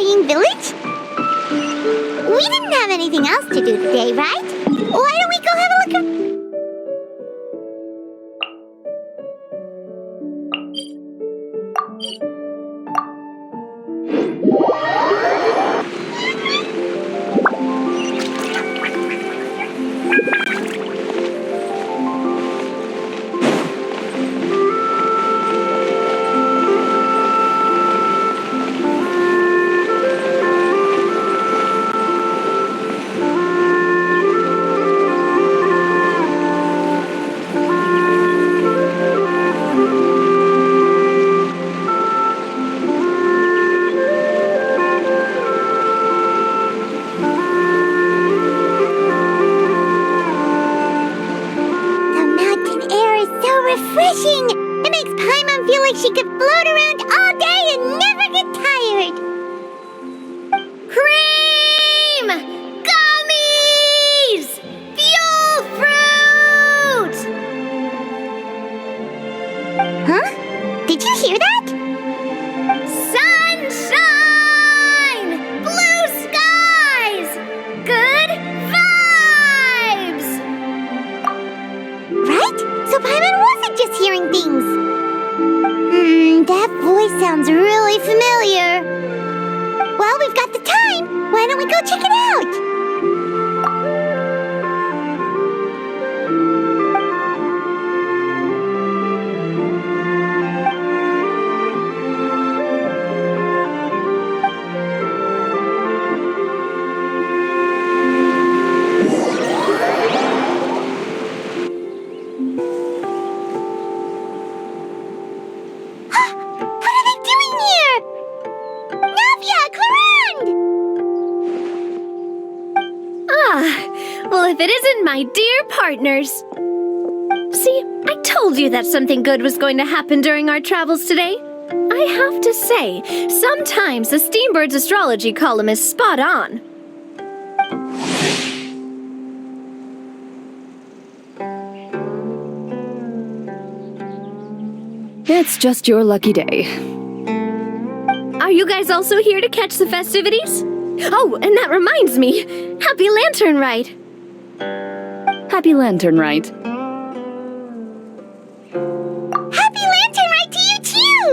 flying village? We didn't have anything else to do today, right? Why don't we go have a look at... Refreshing! It makes Paimon feel like she could float around all day and never get tired! Cream! Gummies! Fuel fruit! Huh? Did you hear that? Sunshine! Blue skies! Good vibes! Right? So Paimon wasn't just hearing things. That voice sounds really familiar. Well, we've got the time. Why don't we go check it out? Well, if it isn't my dear partners. See, I told you that something good was going to happen during our travels today. I have to say, sometimes the Steambird's astrology column is spot on. It's just your lucky day. Are you guys also here to catch the festivities? Oh, and that reminds me! Happy Lantern Ride! Happy Lantern Ride. Happy Lantern Ride to you too!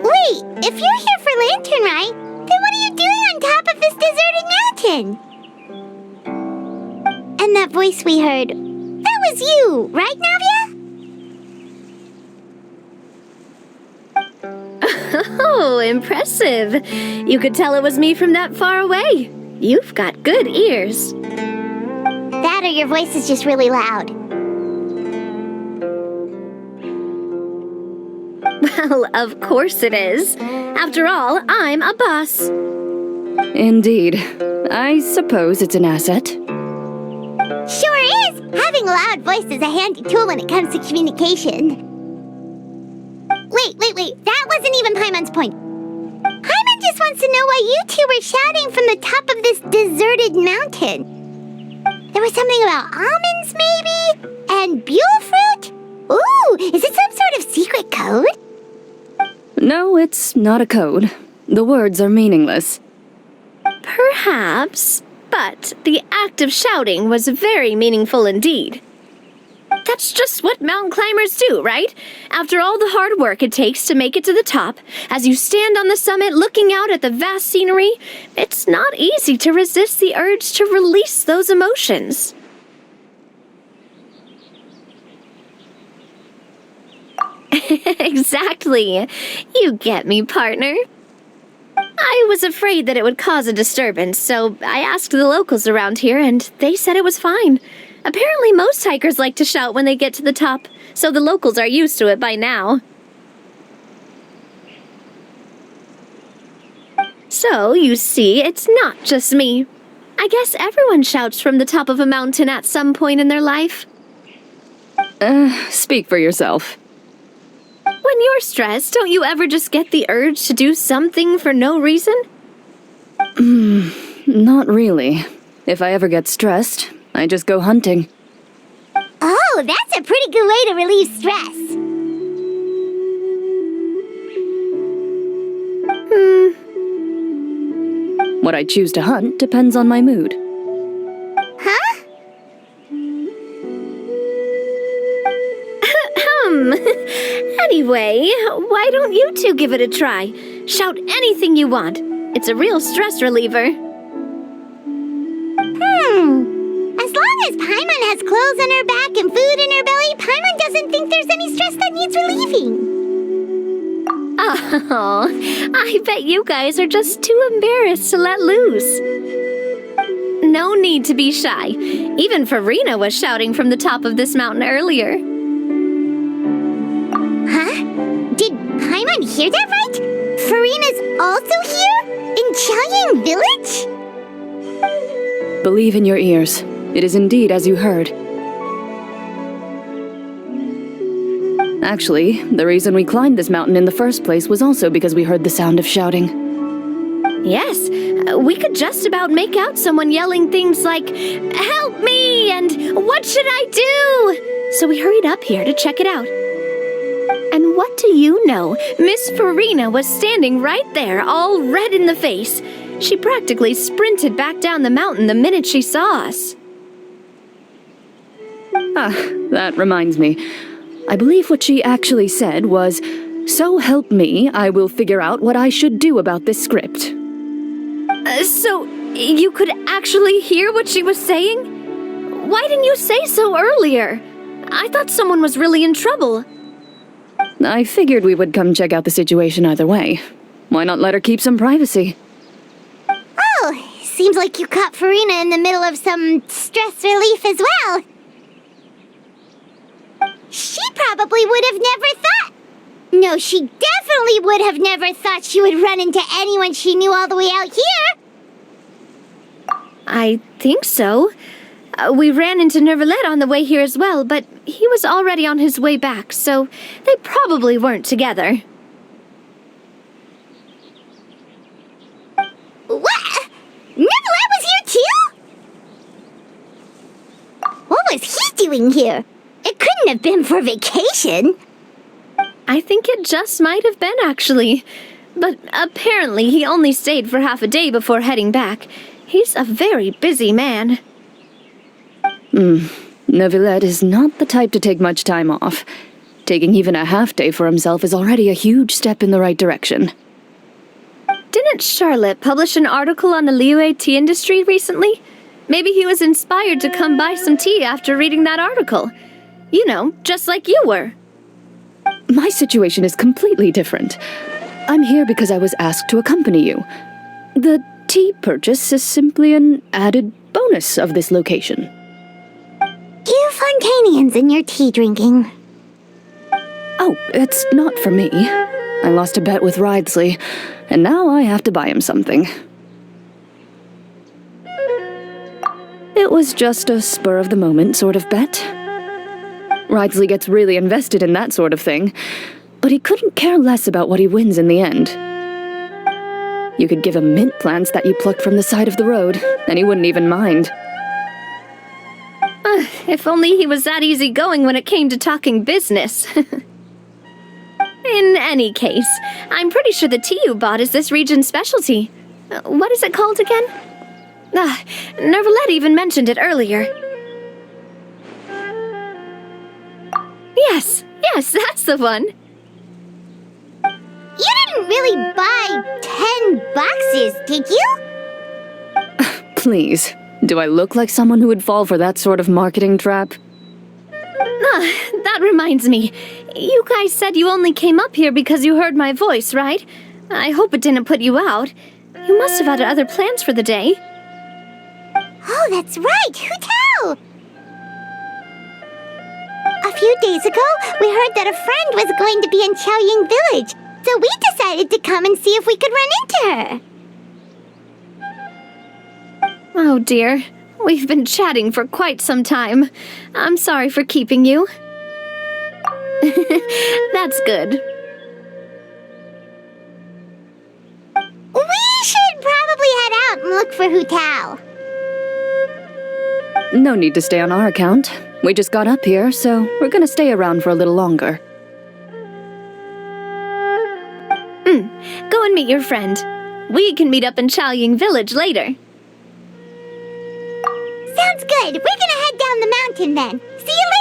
Wait, if you're here for Lantern Ride, then what are you doing on top of this deserted mountain? And that voice we heard, that was you, right, Navia? Oh, impressive. You could tell it was me from that far away. You've got good ears. That or your voice is just really loud. Well, of course it is. After all, I'm a boss. Indeed. I suppose it's an asset. Sure is! Having a loud voice is a handy tool when it comes to communication. Wait. That wasn't even Paimon's point. Paimon just wants to know why you two were shouting from the top of this deserted mountain. There was something about almonds, maybe? And buell fruit? Ooh, is it some sort of secret code? No, it's not a code. The words are meaningless. Perhaps, but the act of shouting was very meaningful indeed. That's just what mountain climbers do, right? After all the hard work it takes to make it to the top, as you stand on the summit looking out at the vast scenery, it's not easy to resist the urge to release those emotions. Exactly. You get me, partner. I was afraid that it would cause a disturbance, so I asked the locals around here, and they said it was fine. Apparently most hikers like to shout when they get to the top, so the locals are used to it by now. So, you see, it's not just me. I guess everyone shouts from the top of a mountain at some point in their life. Speak for yourself. When you're stressed, don't you ever just get the urge to do something for no reason? Not really. If I ever get stressed, I just go hunting. Oh, that's a pretty good way to relieve stress. What I choose to hunt depends on my mood. Huh? Anyway, why don't you two give it a try? Shout anything you want. It's a real stress reliever. As long as Paimon has clothes on her back and food in her belly, Paimon doesn't think there's any stress that needs relieving. Oh, I bet you guys are just too embarrassed to let loose. No need to be shy. Even Farina was shouting from the top of this mountain earlier. Huh? Did Paimon hear that right? Farina's also here? In Qiaoying Village? Believe in your ears. It is indeed as you heard. Actually, the reason we climbed this mountain in the first place was also because we heard the sound of shouting. Yes, we could just about make out someone yelling things like, "Help me!" and "What should I do?" So we hurried up here to check it out. And what do you know? Miss Farina was standing right there, all red in the face. She practically sprinted back down the mountain the minute she saw us. Ah, that reminds me. I believe what she actually said was, "So help me, I will figure out what I should do about this script." So, you could actually hear what she was saying? Why didn't you say so earlier? I thought someone was really in trouble. I figured we would come check out the situation either way. Why not let her keep some privacy? Oh, seems like you caught Farina in the middle of some stress relief as well. She probably would have never thought. No, she definitely would have never thought she would run into anyone she knew all the way out here. I think so. We ran into Nervalet on the way here as well, but he was already on his way back, so they probably weren't together. What? Nervalet was here too? What was he doing here? It couldn't have been for vacation. I think it just might have been, actually. But apparently he only stayed for half a day before heading back. He's a very busy man. Neuvillette is not the type to take much time off. Taking even a half day for himself is already a huge step in the right direction. Didn't Charlotte publish an article on the Liyue tea industry recently? Maybe he was inspired to come buy some tea after reading that article. You know, just like you were. My situation is completely different. I'm here because I was asked to accompany you. The tea purchase is simply an added bonus of this location. You Fontanians and your tea drinking. Oh, it's not for me. I lost a bet with Ridesley, and now I have to buy him something. It was just a spur-of-the-moment sort of bet. Ridesley gets really invested in that sort of thing, but he couldn't care less about what he wins in the end. You could give him mint plants that you plucked from the side of the road, and he wouldn't even mind. If only he was that easygoing when it came to talking business. In any case, I'm pretty sure the tea you bought is this region's specialty. What is it called again? Nervalet even mentioned it earlier. Yes, that's the one. You didn't really buy 10 boxes, did you? Please, do I look like someone who would fall for that sort of marketing trap? That reminds me. You guys said you only came up here because you heard my voice, right? I hope it didn't put you out. You must have had other plans for the day. Oh, that's right. Who tell? A few days ago, we heard that a friend was going to be in Qiaoying Village, so we decided to come and see if we could run into her. Oh dear. We've been chatting for quite some time. I'm sorry for keeping you. That's good. We should probably head out and look for Hu Tao. No need to stay on our account. We just got up here, so we're gonna stay around for a little longer. Go and meet your friend. We can meet up in Chaoying Village later. Sounds good. We're gonna head down the mountain then. See you